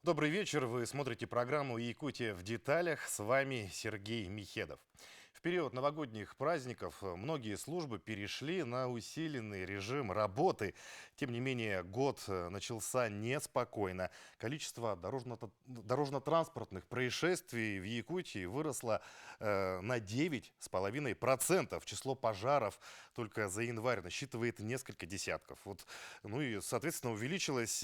Добрый вечер. Вы смотрите программу «Якутия в деталях». С вами Сергей Михедов. В период новогодних праздников многие службы перешли на усиленный режим работы. Тем не менее, год начался неспокойно. Количество дорожно-транспортных происшествий в Якутии выросло на 9,5%. Число пожаров только за январь насчитывает несколько десятков. Ну и, соответственно, увеличилось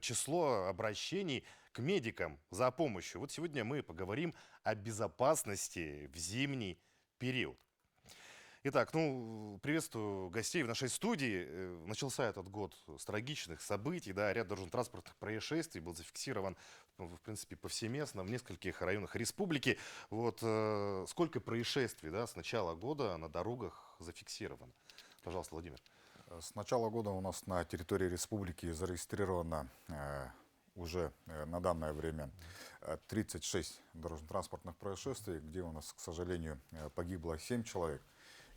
число обращений к медикам за помощью. Вот сегодня мы поговорим о безопасности в зимний период. Итак, приветствую гостей в нашей студии. Начался этот год с трагичных событий, да, ряд дорожно-транспортных происшествий был зафиксирован, в принципе, повсеместно в нескольких районах республики. Сколько происшествий, да, с начала года на дорогах зафиксировано? Пожалуйста, Владимир. С начала года у нас на территории республики зарегистрировано уже на данное время 36 дорожно-транспортных происшествий, где у нас, к сожалению, погибло 7 человек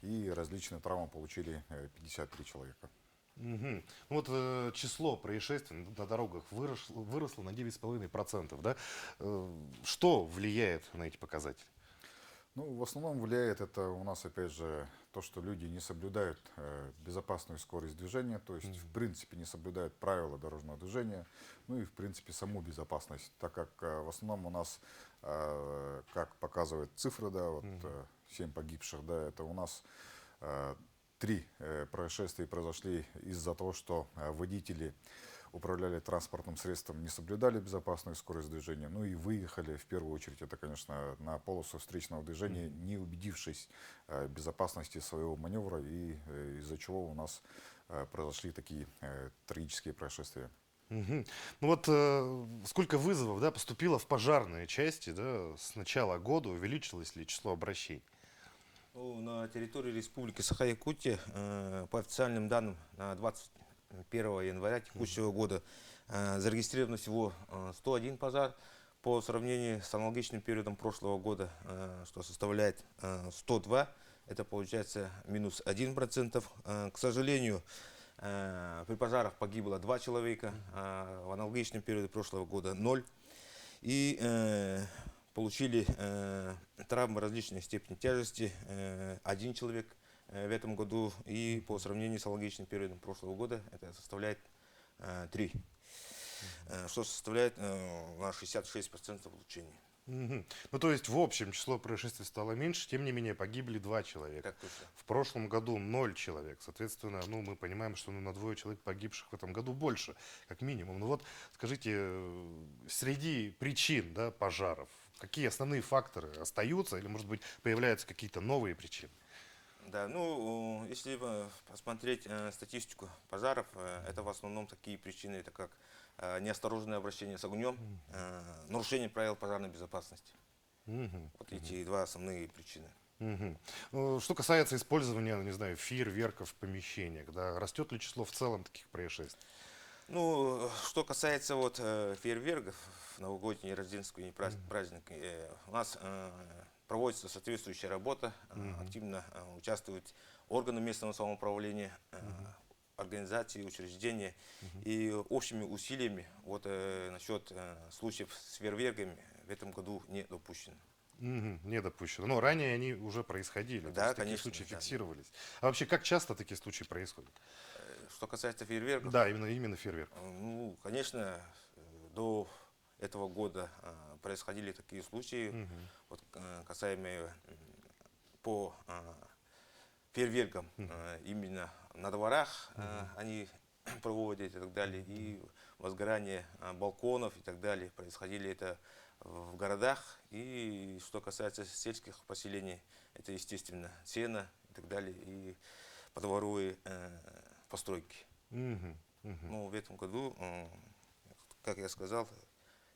и различные травмы получили 53 человека. Мгм. Число происшествий на дорогах выросло на 9,5%. Да? Что влияет на эти показатели? Ну, в основном влияет это у нас, опять же, то, что люди не соблюдают безопасную скорость движения, то есть, в принципе, не соблюдают правила дорожного движения, ну и, в принципе, саму безопасность, так как в основном у нас, как показывают цифры, да, 7 погибших, да, это у нас три происшествия произошли из-за того, что водители управляли транспортным средством, не соблюдали безопасную скорость движения, ну и выехали, в первую очередь, это, конечно, на полосу встречного движения, не убедившись в безопасности своего маневра, и из-за чего у нас произошли такие трагические происшествия. Мгм. Сколько вызовов, да, поступило в пожарные части, да, с начала года, увеличилось ли число обращений? Ну, на территории Республики Саха-Якутия, по официальным данным, на 21 января текущего года зарегистрировано всего 101 пожар по сравнению с аналогичным периодом прошлого года, что составляет 102. Это получается минус 1%. К сожалению, при пожарах погибло 2 человека, в аналогичном периоде прошлого года 0. И получили травмы различной степени тяжести один человек в этом году, и по сравнению с аналогичным периодом прошлого года это составляет 3, что составляет на 66% улучшения. Мгм. Ну, то есть, в общем, число происшествий стало меньше, тем не менее, погибли 2 человека. Так точно. В прошлом году 0 человек. Соответственно, мы понимаем, что на двое человек погибших в этом году больше, как минимум. Скажите, среди причин, да, пожаров, какие основные факторы остаются, или, может быть, появляются какие-то новые причины? Да, ну, если посмотреть статистику пожаров, это в основном такие причины, это как неосторожное обращение с огнем, нарушение правил пожарной безопасности. Мгм. Вот эти два основные причины. Мгм. Что касается использования, не знаю, фейерверков в помещениях, да, растет ли число в целом таких происшествий? Ну, что касается фейерверков, новогодний, рождественский праздник, у нас проводится соответствующая работа, активно участвуют органы местного самоуправления, организации, учреждения. И общими усилиями насчет случаев с фейерверками в этом году не допущено. Мгм. Не допущено. Но ранее они уже происходили, то Да, есть такие конечно, случаи да. фиксировались. А вообще, как часто такие случаи происходят? Что касается фейерверков, Да, именно фейерверк. ну, конечно, до этого года происходили такие случаи, касаемые по фейерверкам, именно на дворах они проводят и так далее, и возгорание балконов и так далее. Происходили это в городах. И что касается сельских поселений, это, естественно, сено и так далее, и подворовые постройки. Мгм. Мгм. Но в этом году, как я сказал,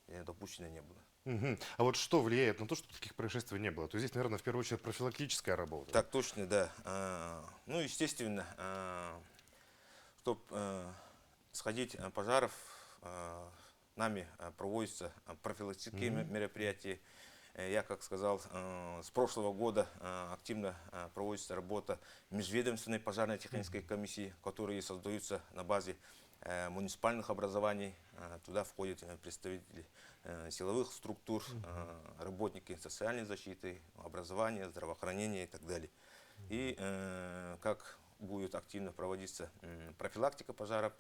допущено не было. Мгм. А вот что влияет на то, что таких происшествий не было? То есть здесь, наверное, в первую очередь профилактическая работа, да? Так точно, да. Ну, естественно, чтобы сходить пожаров, нами проводятся профилактические мероприятия. Я, как сказал, с прошлого года активно проводится работа межведомственной пожарно-технической комиссии, которые создаются на базе муниципальных образований. Туда входят представители силовых структур, работники социальной защиты, образования, здравоохранения и так далее. И как будет активно проводиться профилактика пожаров,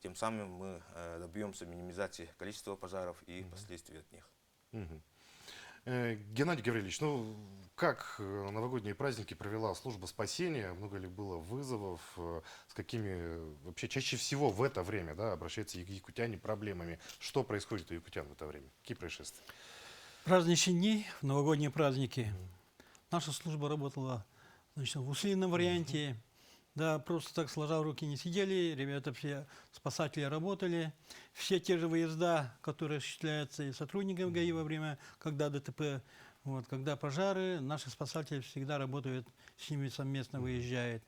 тем самым мы добьемся минимизации количества пожаров и последствий от них. Мгм. Геннадий Гаврилович, ну как новогодние праздники провела служба спасения? Много ли было вызовов? С какими вообще чаще всего в это время, да, обращаются якутяне проблемами? Что происходит у якутян в это время? Какие происшествия? Праздничные дни, в новогодние праздники. Наша служба работала, значит, в усиленном варианте. Да, просто так сложа руки не сидели, ребята все спасатели работали. Все те же выезда, которые осуществляются и сотрудниками ГАИ во время, когда ДТП, вот, когда пожары, наши спасатели всегда работают, с ними совместно выезжают.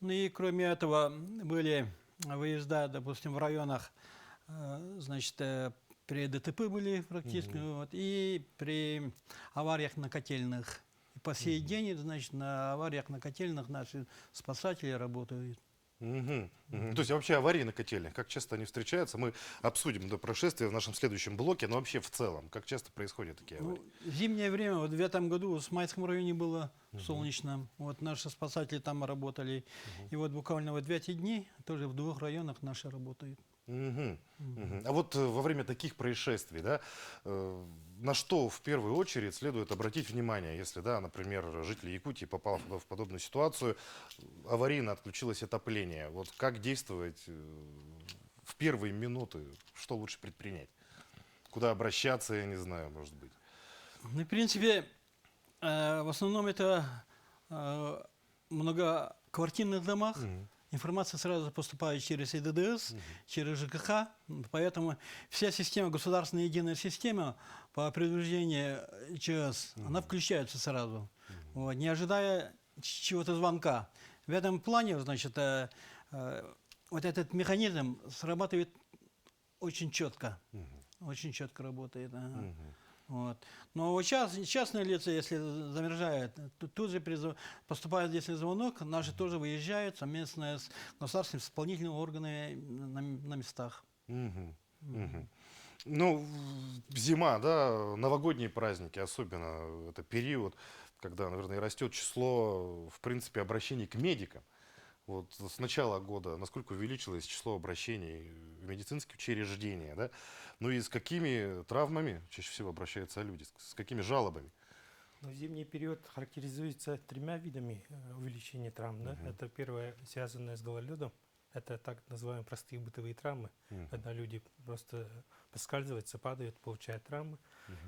Ну и кроме этого были выезда, допустим, в районах, значит, при ДТП были практически, вот, и при авариях на котельных. И по сей день, значит, на авариях на котельных наши спасатели работают. Мгм, мгм. То есть вообще аварии на котельных, как часто они встречаются? Мы обсудим это происшествие в нашем следующем блоке, но вообще в целом, как часто происходят такие аварии? Ну, в зимнее время, вот в этом году в Смайском районе было солнечно, вот наши спасатели там работали. И вот буквально вот в эти дни тоже в 2 районах наши работают. Мгм, мгм. А вот во время таких происшествий, да, на что в первую очередь следует обратить внимание, если, да, например, житель Якутии попал в подобную ситуацию, аварийно отключилось отопление, вот как действовать в первые минуты, что лучше предпринять? Куда обращаться, я не знаю, может быть. Ну, в принципе, в основном это многоквартирных домах. Информация сразу поступает через ИДДС, через ЖКХ. Поэтому вся система, государственная единая система по предупреждению ЧС, она включается сразу, вот, не ожидая чего-то звонка. В этом плане, значит, вот этот механизм срабатывает очень четко. Очень четко работает. Ага. Вот. Но вот частные лица, если замерзают, тут же поступает, если звонок, наши тоже выезжают совместно с государственными исполнительными органами на местах. Мгм, мгм. Ну, зима, да, новогодние праздники особенно, это период, когда, наверное, и растет число, в принципе, обращений к медикам. Вот с начала года насколько увеличилось число обращений в медицинские учреждения, да? Ну и с какими травмами чаще всего обращаются люди, с какими жалобами? Но зимний период характеризуется 3 видами увеличения травм. Да? Это первое, связанное с гололедом. Это так называемые простые бытовые травмы, когда люди просто поскальзываются, падают, получают травмы.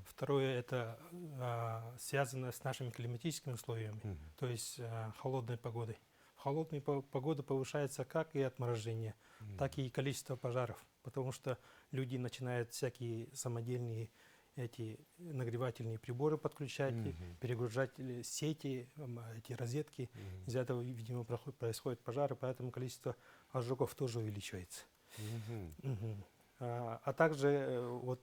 Второе, это связано с нашими климатическими условиями, то есть холодной погодой. В холодную погоду повышается как и отморожение, так и количество пожаров, потому что люди начинают всякие самодельные эти нагревательные приборы подключать, перегружать сети, эти розетки. Из-за этого, видимо, происходят пожары, поэтому количество ожогов тоже увеличивается. А также, вот,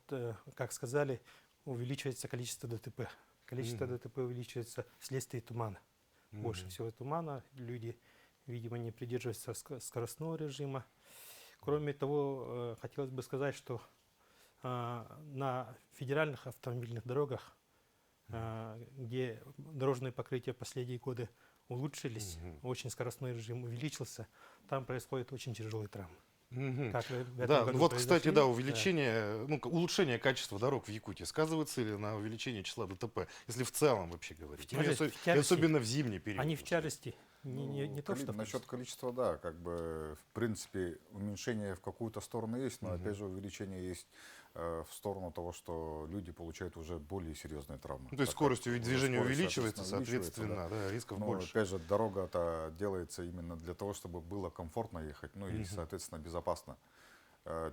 как сказали, увеличивается количество ДТП. Количество ДТП увеличивается вследствие тумана. Больше всего тумана, люди, видимо, не придерживаются скоростного режима. Кроме того, хотелось бы сказать, что на федеральных автомобильных дорогах, где дорожное покрытие последние годы улучшились, очень скоростной режим увеличился, там происходят очень тяжелые травмы. Мгм. Как в этом Да, ну году вот, кстати, произошли. да, увеличение, ну, улучшение качества дорог в Якутии сказывается ли на увеличении числа ДТП, если в целом вообще говорить? Ну, и тяжести, и в тяжести. особенно в зимний период. Они в тяжести, не то, что в Насчет количества, да, как бы, в принципе, уменьшение в какую-то сторону есть, но, опять же, увеличение есть в сторону того, что люди получают уже более серьезные травмы. Ну, то есть Так как скорость движения скорость, увеличивается, да. соответственно, да, рисков Но, больше. опять же, дорога-то делается именно для того, чтобы было комфортно ехать, ну и, соответственно, безопасно.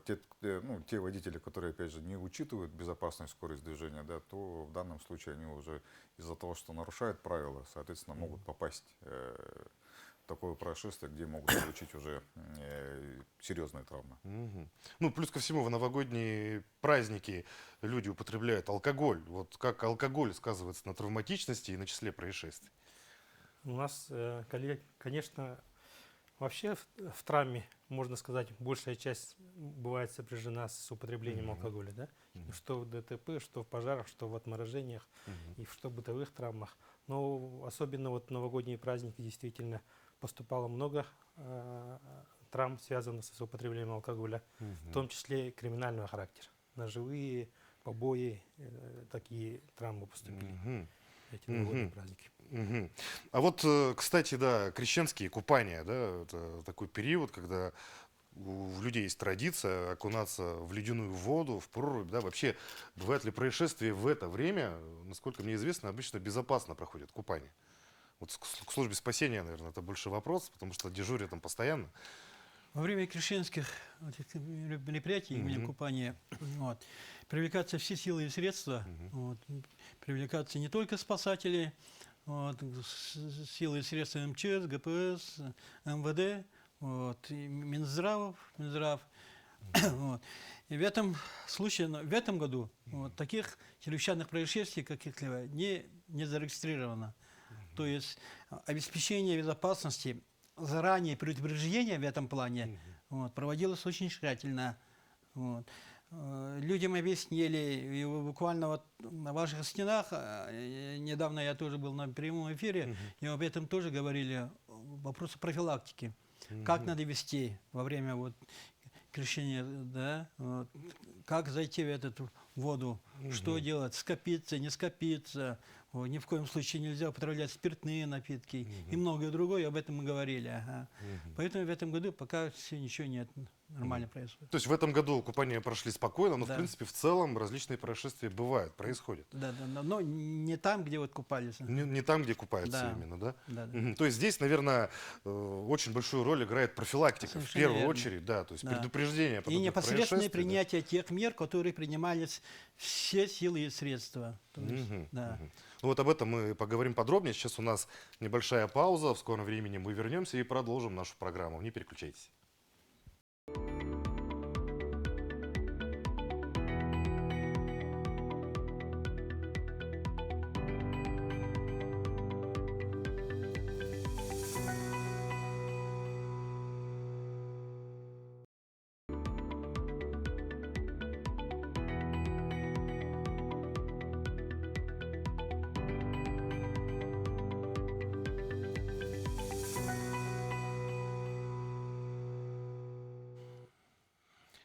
Те водители, которые, опять же, не учитывают безопасную скорость движения, да, то в данном случае они уже из-за того, что нарушают правила, соответственно, могут попасть в такое происшествие, где могут получить уже серьезные травмы. Ну, плюс ко всему, в новогодние праздники люди употребляют алкоголь. Вот как алкоголь сказывается на травматичности и на числе происшествий? У нас, конечно, Вообще в травме, можно сказать, большая часть бывает сопряжена с употреблением алкоголя, да? Что в ДТП, что в пожарах, что в отморожениях и что в бытовых травмах. Но особенно вот новогодние праздники действительно поступало много травм, связанных с употреблением алкоголя, в том числе криминального характера. Ножевые, побои, такие травмы поступили в эти новогодние праздники. Мгм. А вот, кстати, да, крещенские купания, да, это такой период, когда у людей есть традиция окунаться в ледяную воду, в прорубь, да, вообще бывают ли происшествия в это время, насколько мне известно, обычно безопасно проходит купание. Вот к службе спасения, наверное, это больше вопрос, потому что дежурят там постоянно. Во время крещенских этих мероприятий, именно купания, вот, привлекаются все силы и средства. Вот, привлекаются не только спасатели, вот, силы и средства МЧС, ГПС, МВД, вот, и Минздрав. Вот. И в этом случае, в этом году вот, таких чрезвычайных происшествий каких-либо не зарегистрировано. То есть обеспечение безопасности, заранее предупреждение в этом плане вот, проводилось очень тщательно. Вот. Людям объяснили, и буквально вот на ваших стенах, недавно я тоже был на прямом эфире, и об этом тоже говорили, вопросы профилактики. Как надо вести во время вот, крещения, да, вот, как зайти в эту воду, что делать, скопиться, не скопиться, вот, ни в коем случае нельзя употреблять спиртные напитки и многое другое, об этом мы говорили. Ага. Поэтому в этом году пока все ничего нет, нормально происходит. То есть в этом году купания прошли спокойно, но, Да. в принципе, в целом различные происшествия бывают, происходят. Да, но не там, где вот купались. Не там, где купаются Да. именно, да? Да. То есть здесь, наверное, очень большую роль играет профилактика, в Совершенно первую верно. очередь, да, то есть Да. предупреждение И подобных непосредственное происшествий, да. принятие тех мер, которые принимались все силы и средства. То есть, да. Ну вот об этом мы поговорим подробнее. Сейчас у нас небольшая пауза. В скором времени мы вернемся и продолжим нашу программу. Не переключайтесь.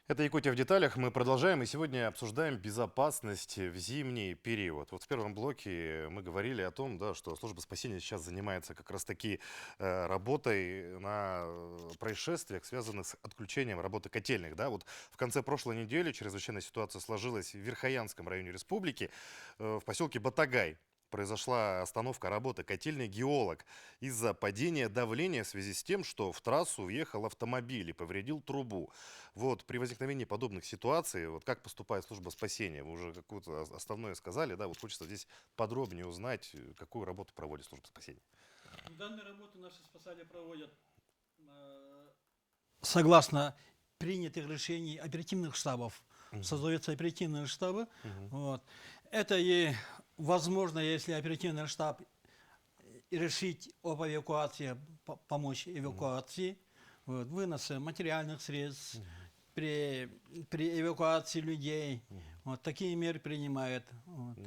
Это «Якутия в деталях». Мы продолжаем и сегодня обсуждаем безопасность в зимний период. Вот в первом блоке мы говорили о том, да, что служба спасения сейчас занимается как раз-таки работой на происшествиях, связанных с отключением работы котельных. Да? Вот в конце прошлой недели чрезвычайная ситуация сложилась в Верхоянском районе республики, в поселке Батагай. Произошла остановка работы котельной «Геолог» из-за падения давления в связи с тем, что в трассу въехал автомобиль и повредил трубу. Вот при возникновении подобных ситуаций, вот как поступает служба спасения? Вы уже какое-то основное сказали, да? Вот хочется здесь подробнее узнать, какую работу проводит служба спасения. Данную работу наши спасатели проводят согласно принятых решений оперативных штабов. Создаются оперативные штабы. Вот. Это и возможно, если оперативный штаб решить об эвакуации, помочь эвакуации, вот, выноса материальных средств, при эвакуации людей. Вот такие меры принимают вот,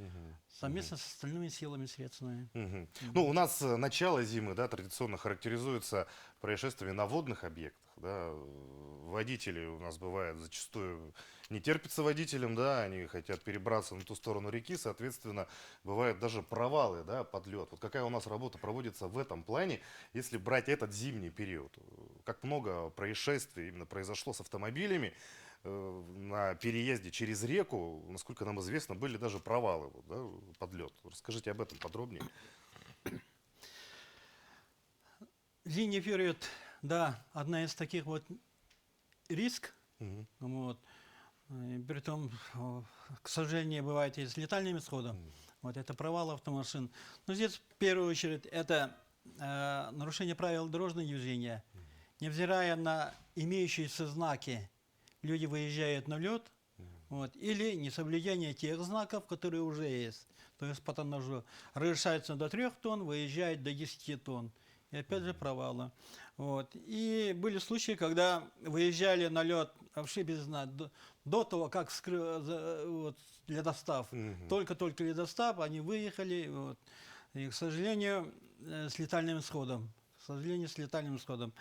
совместно с остальными силами и средствами. Ну, у нас начало зимы, да, традиционно характеризуется происшествиями на водных объектах. Да. Водители у нас бывают зачастую не терпится водителям, да, они хотят перебраться на ту сторону реки, соответственно, бывают даже провалы, да, под лед. Вот какая у нас работа проводится в этом плане, если брать этот зимний период? Как много происшествий именно произошло с автомобилями на переезде через реку, насколько нам известно, были даже провалы вот, да, под лед. Расскажите об этом подробнее. Зимний период, да, одна из таких вот риск. Вот. И притом, к сожалению, бывает и с летальным исходом. Вот это провал автомашин. Но здесь, в первую очередь, это нарушение правил дорожного движения. Невзирая на имеющиеся знаки, люди выезжают на лед, вот, или несоблюдение тех знаков, которые уже есть. То есть по тоннажу разрешается до 3 тонн, выезжает до 10 тонн. и опять же провалы. Вот. И были случаи, когда выезжали на лед вообще без дна, до того, как вот, ледостав. Только-только ледостав, они выехали. Вот. И, к сожалению, с летальным исходом. К сожалению, с летальным исходом.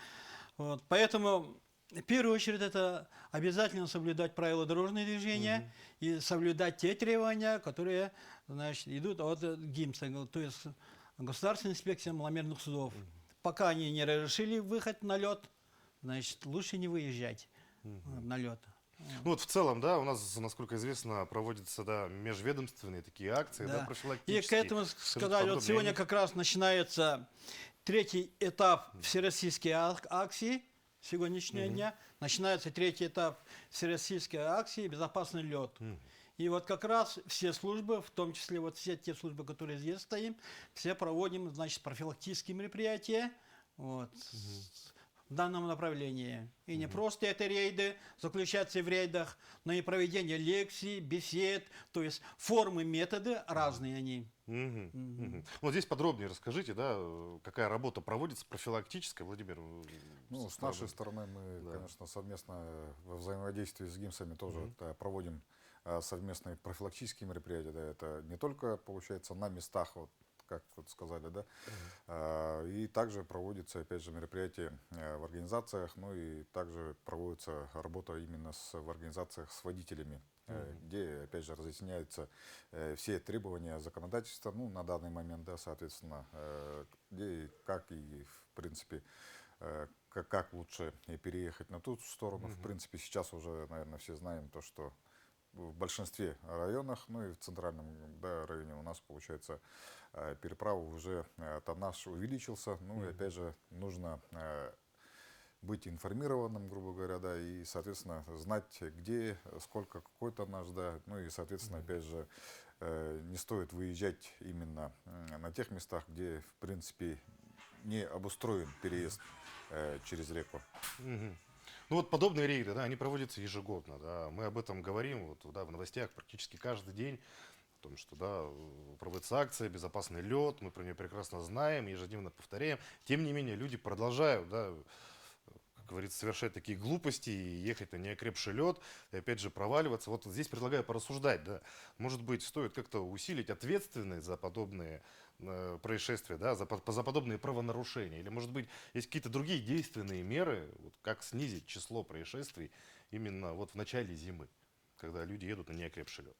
Вот. Поэтому, в первую очередь, это обязательно соблюдать правила дорожного движения и соблюдать те требования, которые, значит, идут от ГИМСа, то есть Государственная инспекция маломерных судов. Пока они не разрешили выход на лед, значит, лучше не выезжать на лед. Ну вот в целом, да, у нас, насколько известно, проводятся, да, межведомственные такие акции, да, И профилактические. к этому Скажите сказали, вот подробнее. сегодня как раз начинается третий этап всероссийской акции сегодняшнего дня. Начинается третий этап всероссийской акции «Безопасный лед». И вот как раз все службы, в том числе вот все те службы, которые здесь стоим, все проводим, значит, профилактические мероприятия вот, в данном направлении. И не просто это рейды, заключаться в рейдах, но и проведение лекций, бесед, то есть формы, методы разные они. Вот здесь подробнее расскажите, да, какая работа проводится профилактическая, Владимир? Ну, с нашей стороны мы, конечно, совместно во взаимодействии с ГИМСами тоже проводим совместные профилактические мероприятия. Да, это не только, получается, на местах, вот, как вот сказали, да, и также проводятся, опять же, мероприятия в организациях, ну и также проводится работа именно в организациях с водителями, где, опять же, разъясняются все требования законодательства, ну, на данный момент, да, соответственно, где, как и, в принципе, как лучше переехать на ту сторону. В принципе, сейчас уже, наверное, все знаем то, что в большинстве районах, ну и в центральном, да, районе у нас, получается, переправа уже тоннаж увеличился. Ну и опять же нужно быть информированным, грубо говоря, да, и, соответственно, знать, где, сколько, какой тоннаж, да, ну и, соответственно, опять же, не стоит выезжать именно на тех местах, где, в принципе, не обустроен переезд через реку. Ну вот подобные рейды, да, они проводятся ежегодно, да, мы об этом говорим, вот, да, в новостях практически каждый день, о том, что, да, проводится акция «Безопасный лед», мы про нее прекрасно знаем, ежедневно повторяем, тем не менее люди продолжают, да, как говорится, совершать такие глупости и ехать на неокрепший лед, и опять же проваливаться. Вот здесь предлагаю порассуждать, да, может быть, стоит как-то усилить ответственность за подобные происшествия, да, за подобные правонарушения, или, может быть, есть какие-то другие действенные меры, вот, как снизить число происшествий именно вот в начале зимы, когда люди едут на неокрепший лед.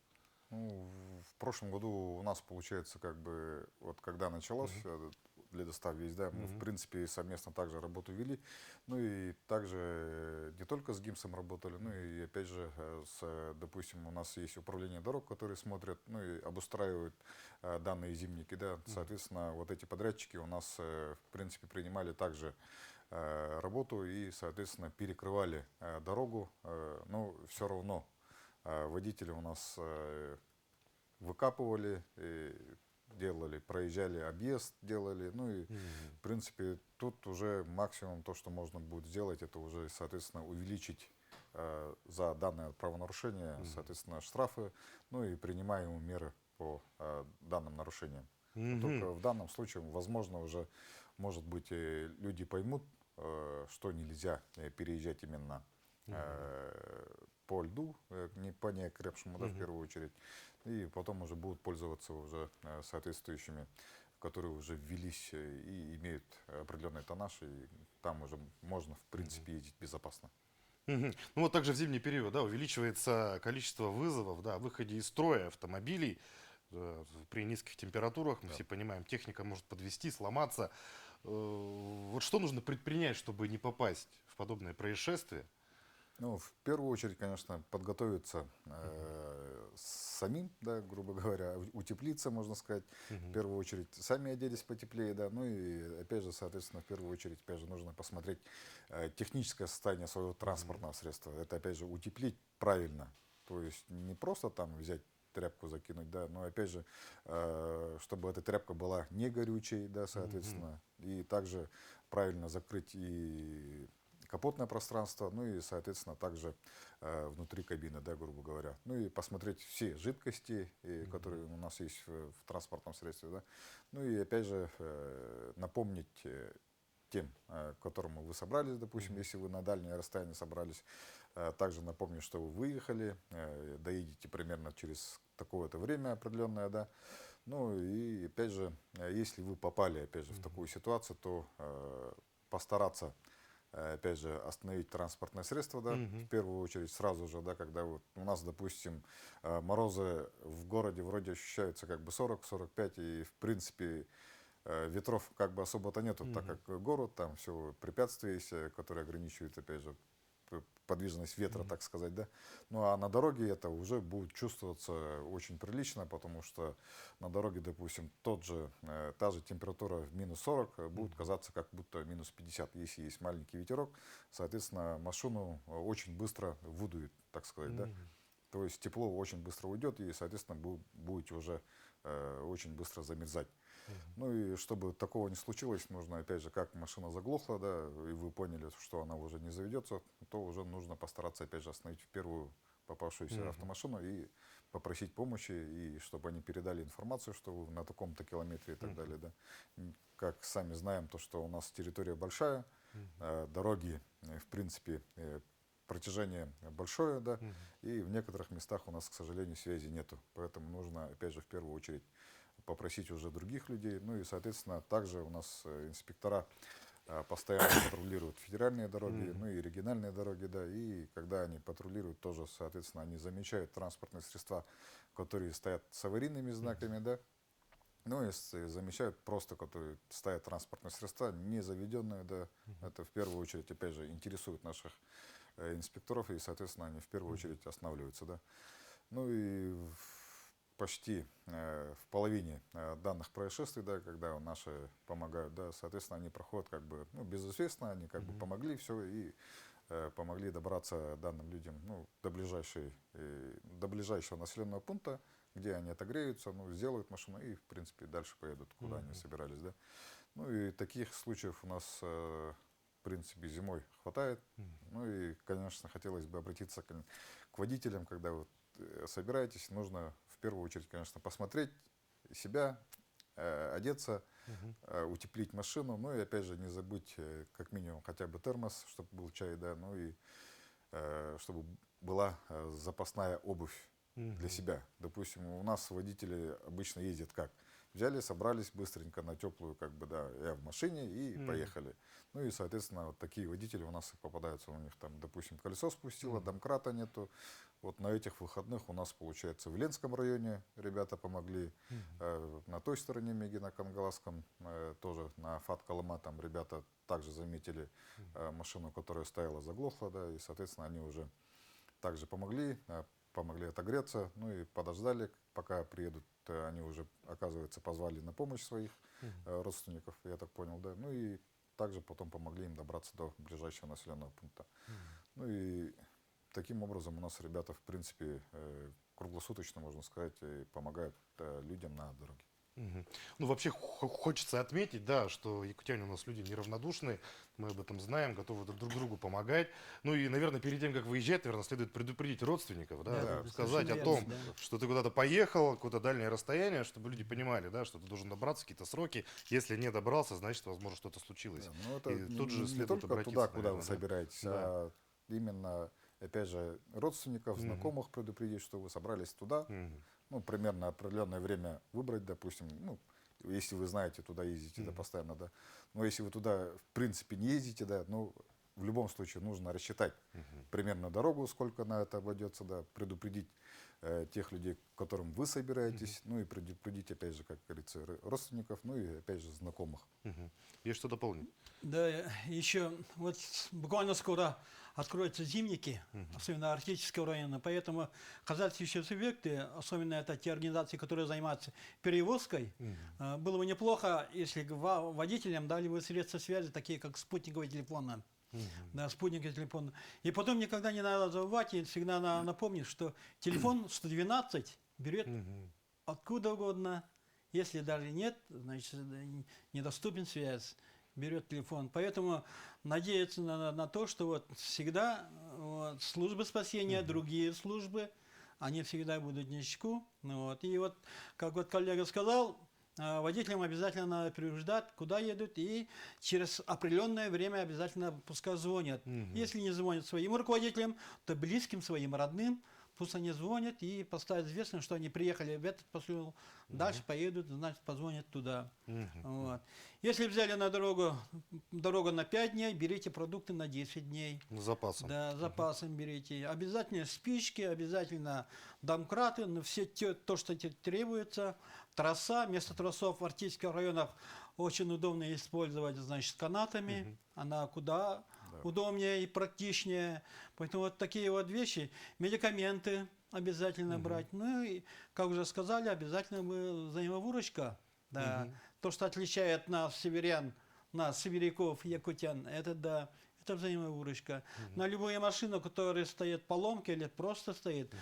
Ну, в прошлом году у нас, получается, как бы, вот когда началось ледостав весь, да, мы, в принципе, совместно также работу вели, ну и также не только с ГИМСом работали, ну и, опять же, допустим, у нас есть управление дорог, которые смотрят, ну и обустраивают данные зимники, да, соответственно, вот эти подрядчики у нас, в принципе, принимали также работу и, соответственно, перекрывали дорогу, но все равно водители у нас выкапывали, делали, проезжали объезд, делали, ну и, в принципе, тут уже максимум то, что можно будет сделать, это уже, соответственно, увеличить за данное правонарушение, соответственно, штрафы, ну и принимаемые меры по данным нарушениям. Только в данном случае, возможно, уже, может быть, люди поймут, что нельзя переезжать именно по льду, не по неокрепшему, да, в первую очередь, и потом уже будут пользоваться уже соответствующими, которые уже ввелись и имеют определенный тоннаж, и там уже можно, в принципе, ездить безопасно. Ну вот также в зимний период, да, увеличивается количество вызовов, да, о выходе из строя автомобилей при низких температурах. Мы все понимаем, техника может подвести, сломаться. Вот что нужно предпринять, чтобы не попасть в подобное происшествие? Ну, в первую очередь, конечно, подготовиться самим, да, грубо говоря, утеплиться, можно сказать. В первую очередь, сами оделись потеплее, да, ну и, опять же, соответственно, в первую очередь, опять же, нужно посмотреть техническое состояние своего транспортного средства. Это, опять же, утеплить правильно. То есть не просто там взять тряпку закинуть, да, но, опять же, чтобы эта тряпка была не горючей, да, соответственно, и также правильно закрыть и капотное пространство, ну и, соответственно, также внутри кабины, да, грубо говоря. Ну и посмотреть все жидкости, которые у нас есть в транспортном средстве, да. Ну и, опять же, напомнить тем, к которому вы собрались, допустим, если вы на дальнее расстояние собрались. Также напомню, что вы выехали, доедете примерно через такое-то время определенное, да. Ну и опять же, если вы попали, опять же, в такую ситуацию, то постараться, опять же, остановить транспортное средство, да, в первую очередь сразу же, да, когда вот у нас, допустим, морозы в городе вроде ощущаются как бы 40-45, и в принципе ветров как бы особо-то нету, так как город, там все препятствия есть, которые ограничивают, опять же, подвижность ветра, так сказать, да. Ну а на дороге это уже будет чувствоваться очень прилично, потому что на дороге, допустим, та же температура в минус 40 будет казаться как будто минус 50. Если есть маленький ветерок, соответственно, машину очень быстро выдует, так сказать, да. То есть тепло очень быстро уйдет, и, соответственно, будете уже очень быстро замерзать. Ну и чтобы такого не случилось, нужно, опять же, как машина заглохла, да, и вы поняли, что она уже не заведется, то уже нужно постараться, опять же, остановить в первую попавшуюся автомашину и попросить помощи, и чтобы они передали информацию, что вы на таком-то километре и так далее, да. Как сами знаем, то, что у нас территория большая, дороги, в принципе, протяжение большое, да, и в некоторых местах у нас, к сожалению, связи нету. Поэтому нужно, опять же, в первую очередь попросить уже других людей. Ну и, соответственно, также у нас инспектора постоянно патрулируют федеральные дороги, ну и региональные дороги, да, и когда они патрулируют, тоже, соответственно, они замечают транспортные средства, которые стоят с аварийными знаками, да, ну и замечают просто, которые ставят транспортные средства, не заведенные, да, это в первую очередь, опять же, интересует наших инспекторов, и, соответственно, они в первую очередь останавливаются, да. Ну и почти в половине данных происшествий, да, когда наши помогают, да, соответственно, они проходят как бы, ну, безызвестно, они как бы помогли, все, и помогли добраться данным людям, ну, до ближайшего населенного пункта, где они отогреются, ну, сделают машину и, в принципе, дальше поедут, куда они собирались, да. Ну и таких случаев у нас, в принципе, зимой хватает. Ну и, конечно, хотелось бы обратиться к водителям, когда вы собираетесь, нужно в первую очередь, конечно, посмотреть себя, одеться, утеплить машину, ну и опять же не забыть как минимум хотя бы термос, чтобы был чай, да, ну и чтобы была запасная обувь для себя. Допустим, у нас водители обычно ездят как? Взяли, собрались быстренько на теплую, как бы, да, я в машине и поехали. Ну и, соответственно, вот такие водители у нас и попадаются, у них там, допустим, колесо спустило, домкрата нету. Вот на этих выходных у нас, получается, в Ленском районе ребята помогли, на той стороне Мегино-Кангаласском, тоже на Фат-Колыма, там ребята также заметили машину, которая стояла, заглохла, да, и, соответственно, они уже также помогли отогреться, ну и подождали, пока приедут, они уже, оказывается, позвали на помощь своих родственников, я так понял, да, ну и также потом помогли им добраться до ближайшего населенного пункта. Ну и таким образом у нас ребята, в принципе, круглосуточно, можно сказать, помогают людям на дороге. Ну, вообще хочется отметить, да, что якутяне у нас люди неравнодушные, мы об этом знаем, готовы друг другу помогать. Ну и, наверное, перед тем, как выезжать, наверное, следует предупредить родственников, да, сказать о том, что ты куда-то поехал, какое-то дальнее расстояние, чтобы люди понимали, да, что ты должен добраться, какие-то сроки. Если не добрался, значит, возможно, что-то случилось. Да, ну, это И тут же не следует только обратиться, туда, куда наверное, вы да. собираетесь, Да. а именно, опять же, родственников, знакомых предупредить, что вы собрались туда. Ну, примерно определенное время выбрать, допустим, ну, если вы знаете, туда ездите, да, постоянно, да. Но если вы туда, в принципе, не ездите, да, ну, в любом случае нужно рассчитать примерно дорогу, сколько на это обойдется, да, предупредить тех людей, к которым вы собираетесь, ну и предупредить, опять же, как говорится, родственников, ну и, опять же, знакомых. Есть что дополнить? Да, еще вот буквально скоро откроются зимники, особенно арктического района, поэтому казахстанские субъекты, особенно это те организации, которые занимаются перевозкой, было бы неплохо, если водителям дали бы средства связи, такие как спутниковые телефоны. Да, спутниковый телефон. И потом никогда не надо забывать, и всегда надо напомнить, что телефон 112 берет откуда угодно. Если даже нет, значит, недоступен связь, берет телефон. Поэтому надеяться на то, что вот всегда вот, службы спасения, другие службы, они всегда будут на чеку. Вот. И вот, как вот коллега сказал, водителям обязательно надо предупреждать, куда едут, и через определенное время обязательно пускай звонят. Если не звонят своим руководителям, то близким своим родным, пусть они звонят и поставят известно, что они приехали в этот поселок, дальше поедут, значит, позвонят туда. Вот. Если взяли на дорогу на 5 дней, берите продукты на 10 дней. С запасом. Да, запасом берите. Обязательно спички, обязательно домкраты, но все то, что требуется. Трасса, вместо тросов в Артильских районах очень удобно использовать, значит, канатами. Она куда удобнее и практичнее. Поэтому вот такие вот вещи. Медикаменты обязательно брать. Ну и, как уже сказали, обязательно взаимовыручка. Да. То, что отличает нас, северян, нас, сибиряков, якутян, это да, это взаимовыручка. На любую машину, которая стоит поломки или просто стоит,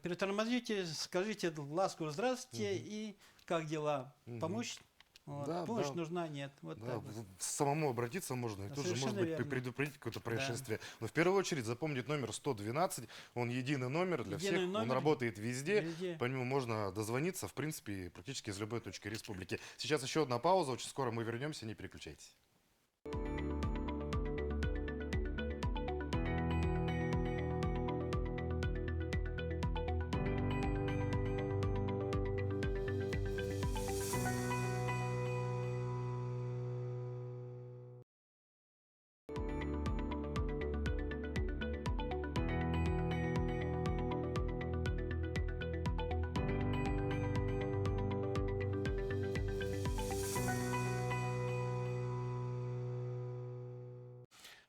перетормозите, скажите ласково «здравствуйте» и «как дела?» Помочь? Вот. Да, Помощь да. нужна? Нет. Вот Да, так вот. самому обратиться можно, и тут же, Совершенно может быть, верно. предупредить какое-то происшествие. Но в первую очередь запомнить номер 112, он единый номер для Единый всех, он номер работает везде, везде. по нему можно дозвониться, в принципе, практически из любой точки республики. Сейчас еще одна пауза, очень скоро мы вернемся, не переключайтесь.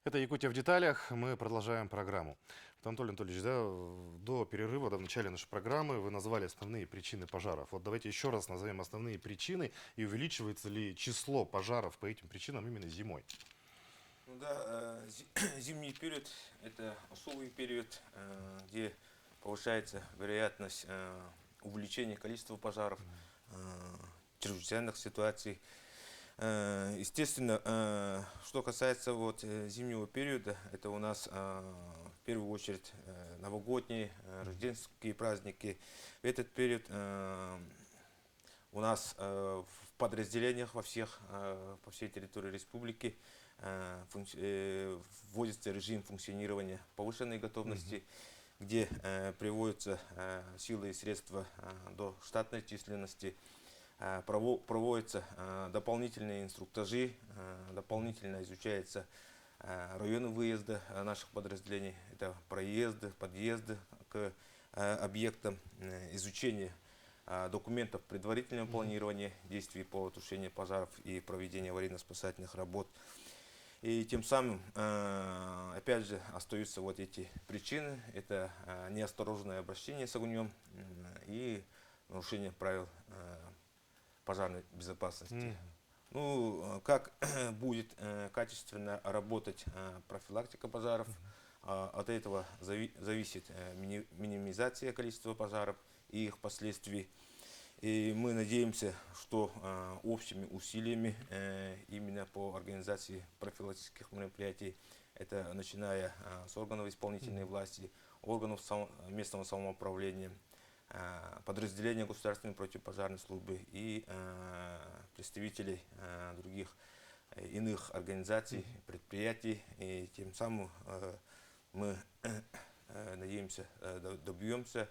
Это «Якутия в деталях». Мы продолжаем программу. Вот, Анатолий Анатольевич, да, до перерыва, в начале нашей программы вы назвали основные причины пожаров. Вот давайте еще раз назовем основные причины и увеличивается ли число пожаров по этим причинам именно зимой. Ну да, зимний период – это особый период, где повышается вероятность увеличения количества пожаров, чрезвычайных ситуаций. Естественно, что касается вот зимнего периода, это у нас в первую очередь новогодние, рождественские праздники. В этот период у нас в подразделениях по всей территории республики вводится режим функционирования повышенной готовности, где приводятся силы и средства до штатной численности. Проводятся дополнительные инструктажи, дополнительно изучается районы выезда наших подразделений, это проезды, подъезды к объектам, изучение документов предварительного планирования действий по тушению пожаров и проведения аварийно-спасательных работ. И тем самым, опять же, остаются вот эти причины, это неосторожное обращение с огнем и нарушение правил пожарной безопасности. Ну, как будет качественно работать профилактика пожаров, от этого зависит минимизация количества пожаров и их последствий. И мы надеемся, что общими усилиями именно по организации профилактических мероприятий, это начиная с органов исполнительной власти, органов местного самоуправления, подразделения государственной противопожарной службы и представителей других иных организаций, предприятий. И тем самым мы надеемся, добьемся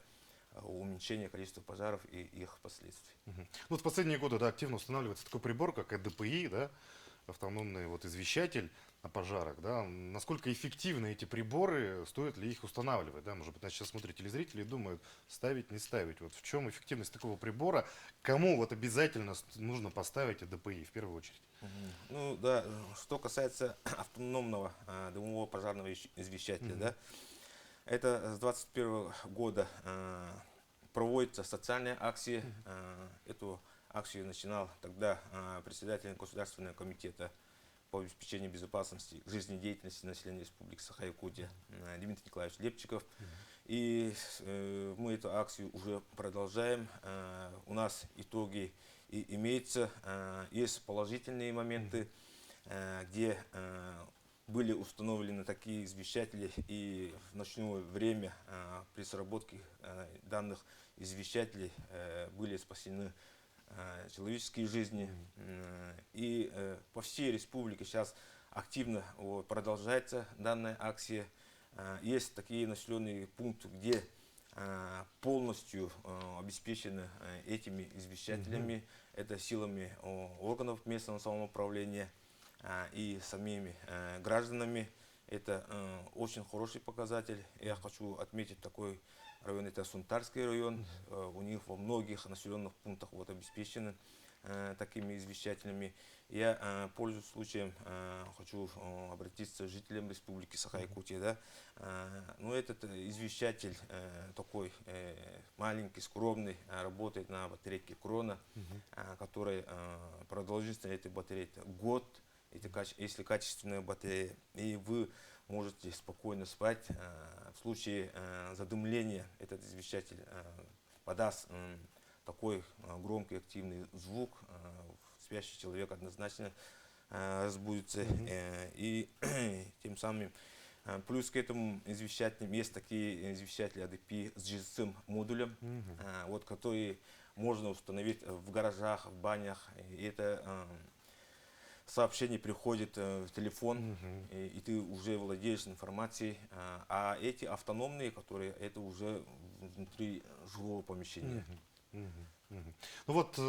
уменьшения количества пожаров и их последствий. Ну, в последние годы, да, активно устанавливается такой прибор, как ЭДПИ, да, автономный вот извещатель о пожарах, да. Насколько эффективны эти приборы, стоит ли их устанавливать, да? Может быть, нас сейчас смотрят телезрители и думают, ставить, не ставить. Вот в чем эффективность такого прибора? Кому вот обязательно нужно поставить ЭДПИ в первую очередь? Ну да, что касается автономного дымового пожарного извещателя, да, это с 2021 года проводится социальная акция. Эту акцию начинал тогда председатель Государственного комитета по обеспечению безопасности жизнедеятельности населения Республики Саха-Якутия Дмитрий Николаевич Лепчиков. И мы эту акцию уже продолжаем. У нас итоги имеются. Есть положительные моменты, где были установлены такие извещатели, и в ночное время при сработке данных извещателей были спасены человеческие жизни. И по всей республике сейчас активно продолжается данная акция. Есть такие населенные пункты, где полностью обеспечены этими извещателями. Это силами органов местного самоуправления и самими гражданами. Это очень хороший показатель. Я хочу отметить такой район, это Сунтарский район. У них во многих населенных пунктах обеспечены такими извещателями. Я, пользуясь случаем, хочу обратиться к жителям Республики Саха-Якутия. Да? Ну, этот извещатель такой маленький, скромный, работает на батарейке Крона, которая продолжительность этой батареи год, если качественная батарея. И вы можете спокойно спать. В случае задымления этот извещатель подаст такой громкий активный звук, спящий человек однозначно разбудится. И тем самым, плюс к этому извещателям, есть такие извещатели ADP с GSM модулем, которые можно установить в гаражах, в банях. И это сообщение приходит в телефон, и ты уже владеешь информацией. А эти автономные, которые это уже внутри жилого помещения. Ну вот,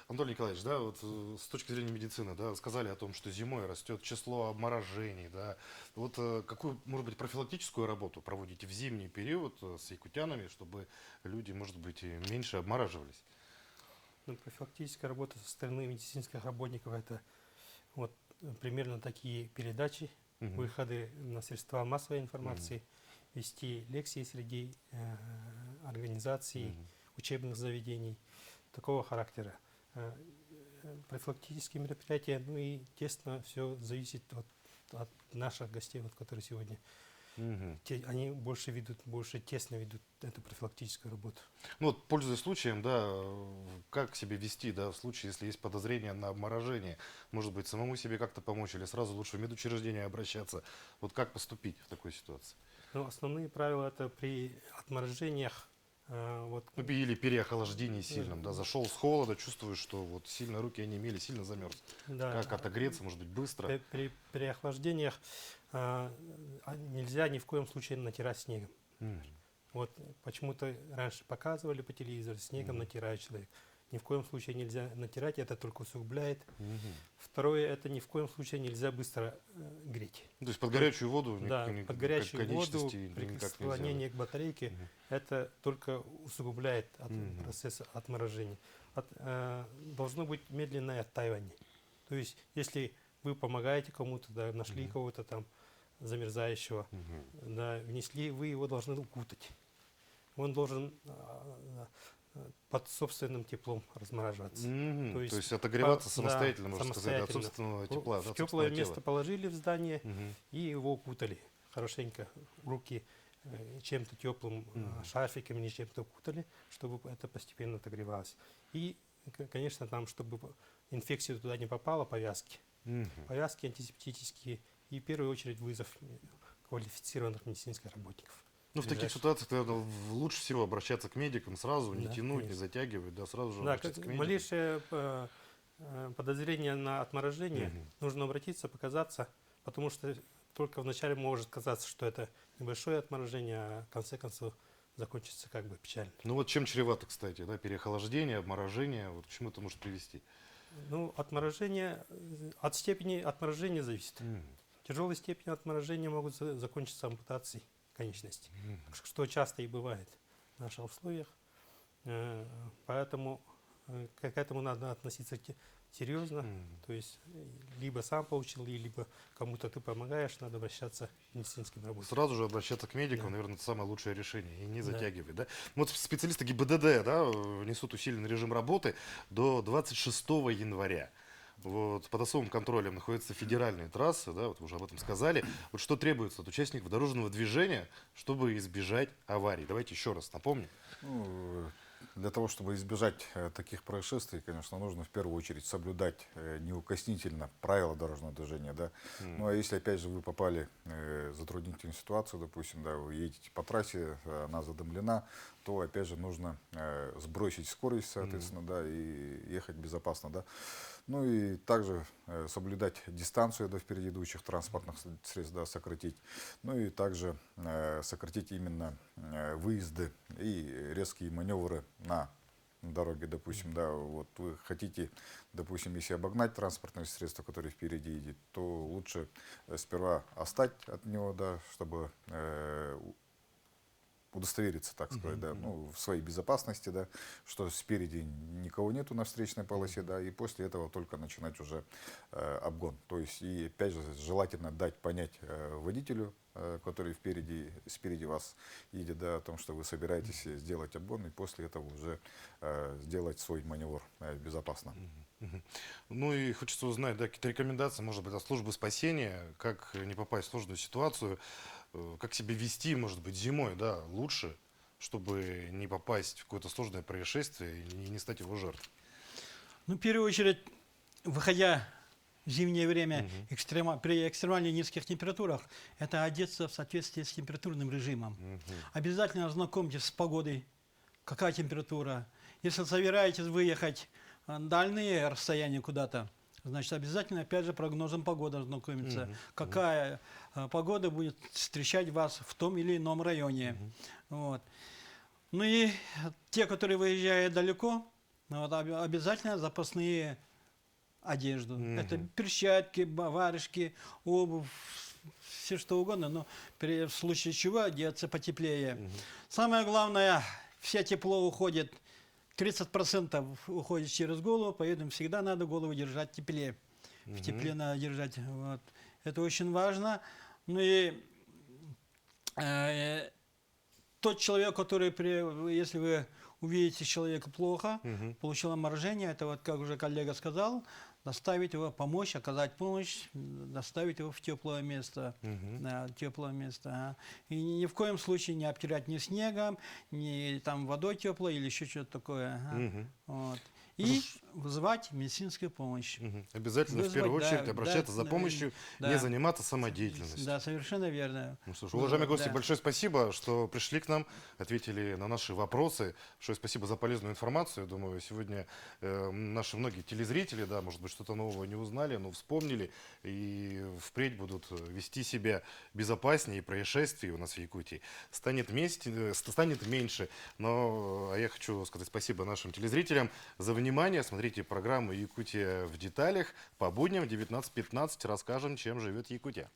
Анатолий Николаевич, да, вот с точки зрения медицины, да, сказали о том, что зимой растет число обморожений, да. Вот какую, может быть, профилактическую работу проводите в зимний период с якутянами, чтобы люди, может быть, и меньше обмораживались? Ну, профилактическая работа со стороны медицинских работников — это вот примерно такие передачи, выходы на средства массовой информации, вести лекции среди организаций, учебных заведений такого характера. Профилактические мероприятия, ну и тесно все зависит от наших гостей, которые сегодня. Они больше тесно ведут эту профилактическую работу. Ну вот, пользуясь случаем, да, как себя вести, да, в случае, если есть подозрение на обморожение? Может быть, самому себе как-то помочь или сразу лучше в медучреждение обращаться? Вот как поступить в такой ситуации? Ну, основные правила — это при отморожениях. Ну, или переохлаждении сильном, да, зашел с холода, чувствуешь, что вот сильно руки онемели, сильно замерз. Да, Как отогреться, может быть, быстро? при охлаждениях нельзя ни в коем случае натирать снегом. Вот почему-то раньше показывали по телевизору, снегом натирает человек. Ни в коем случае нельзя натирать, это только усугубляет. Второе, это ни в коем случае нельзя быстро греть. То есть под горячую воду? Да, под горячую воду, при при склонении к батарейке, это только усугубляет процесс отморожения. Должно быть медленное оттаивание. То есть, если вы помогаете кому-то, да, нашли кого-то там замерзающего, да, внесли, вы его должны укутать. Он должен под собственным теплом размораживаться. То есть отогреваться самостоятельно, можно сказать, от собственного тепла. В теплое место положили в здание и его укутали хорошенько. Руки чем-то теплым, шарфиком или чем-то укутали, чтобы это постепенно отогревалось. И, конечно, там, чтобы инфекция туда не попала, повязки. Повязки антисептические и в первую очередь вызов квалифицированных медицинских работников. Ну, в таких ситуациях, наверное, лучше всего обращаться к медикам сразу, не тянуть, не затягивать, да, сразу же обращаться к медикам. Малейшее подозрение на отморожение, нужно обратиться, показаться, потому что только вначале может казаться, что это небольшое отморожение, а в конце концов закончится как бы печально. Ну вот чем чревато, кстати, да, переохлаждение, обморожение, вот к чему это может привести? Ну, отморожение, от степени отморожения зависит. Тяжелые степени отморожения могут закончиться ампутацией конечностей, что часто и бывает в наших условиях. Поэтому к этому надо относиться серьезно. То есть либо сам получил, либо кому-то ты помогаешь, надо обращаться к медицинским работникам. Сразу же обращаться к медику, наверное, это самое лучшее решение, и не затягивать. Да? Вот специалисты ГИБДД, да, несут усиленный режим работы до 26 января. Вот, под особым контролем находятся федеральные трассы, да, вот вы уже об этом сказали. Вот что требуется от участников дорожного движения, чтобы избежать аварий? Давайте еще раз напомним. Ну, для того, чтобы избежать таких происшествий, конечно, нужно в первую очередь соблюдать неукоснительно правила дорожного движения, да. Ну, а если, опять же, вы попали в затруднительную ситуацию, допустим, да, вы едете по трассе, она задымлена, то, опять же, нужно сбросить скорость, соответственно, да, и ехать безопасно, да. Ну и также соблюдать дистанцию до впереди идущих транспортных средств, да, сократить. Ну и также сократить именно выезды и резкие маневры на дороге, допустим, да, вот вы хотите, допустим, если обогнать транспортное средство, которое впереди едет, то лучше сперва отстать от него, да, чтобы удостовериться, так сказать, да, ну, в своей безопасности, да, что спереди никого нету на встречной полосе, да, и после этого только начинать уже обгон. То есть, и опять же, желательно дать понять водителю, который спереди вас едет, да, о том, что вы собираетесь сделать обгон, и после этого уже сделать свой маневр безопасно. Ну и хочется узнать, да, какие-то рекомендации, может быть, от службы спасения, как не попасть в сложную ситуацию, как себя вести, может быть, зимой, да, лучше, чтобы не попасть в какое-то сложное происшествие и не стать его жертвой. Ну, в первую очередь, выходя в зимнее время при экстремально низких температурах, это одеться в соответствии с температурным режимом. Обязательно ознакомьтесь с погодой, какая температура. Если собираетесь выехать дальние расстояния куда-то, значит, обязательно, опять же, прогнозом погоды ознакомиться. Какая погода будет встречать вас в том или ином районе. Вот. Ну и те, которые выезжают далеко, вот, обязательно запасные одежду. Это перчатки, варежки, обувь, все что угодно, но в случае чего одеться потеплее. Самое главное, все тепло уходит, 30% уходит через голову, поэтому всегда надо голову держать теплее. В тепле надо держать. Вот. Это очень важно. Ну и тот человек, который, если вы увидите человека плохо, получил оморожение, это вот, как уже коллега сказал, доставить его, помочь, оказать помощь, доставить его в теплое место. Да, теплое место. И ни в коем случае не обтирать ни снегом, ни там водой теплой или еще что-то такое. Вот. И вызывать медицинскую помощь. Обязательно в первую очередь обращаться за помощью, не заниматься самодеятельностью. Да, совершенно верно. Ну что ж, уважаемые гости, большое спасибо, что пришли к нам, ответили на наши вопросы. Большое спасибо за полезную информацию. Думаю, сегодня наши многие телезрители, да, может быть, что-то нового не узнали, но вспомнили и впредь будут вести себя безопаснее, и происшествий у нас в Якутии станет меньше. Но я хочу сказать спасибо нашим телезрителям за внимание. Смотрите программу «Якутия в деталях» по будням в 19:15. Расскажем, чем живет Якутия.